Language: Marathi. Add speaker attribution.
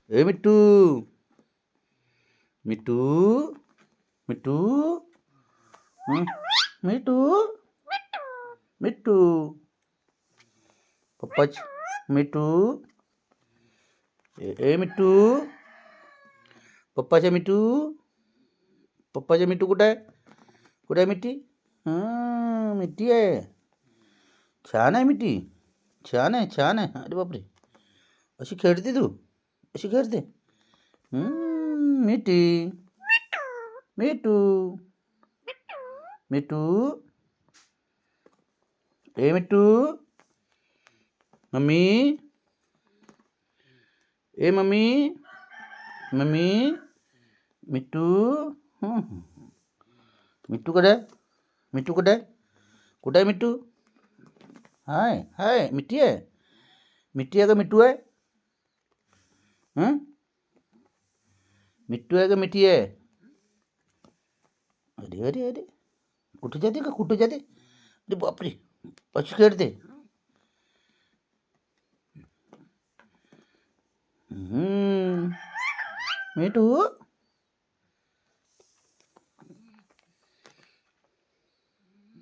Speaker 1: ए मिट्टू मिट्टू मिट्टू हं? मिट्टू मिट्टू पप्पाच मिट्टू ए मिट्टू पप्पाच्या मिट्टू पप्पाच्या मिट्टू कुठं आहे कुठे आहे मिट्टी हां मिट्टी आहे छान आहे मिट्टी छान आहे छान आहे अरे बापरे अशी खेळते तू अशी खेळते मिट्टी मिट्टू मिट्टू ए मिट्टू मम्मी ए मम्मी मम्मी मिट्टू हं. मिट्टू कुठे आहे मिट्टू कुठे आहे कुठे आहे मिट्टू हाय हाय मिट्टी आहे मिट्टी आहे का मिट्टू आहे हं मिट्टू आहे का मिट्टी आहे अरे अरे अरे कुठे जाते का कुठे जाते अरे बापरे अशी खेळते मिट्टू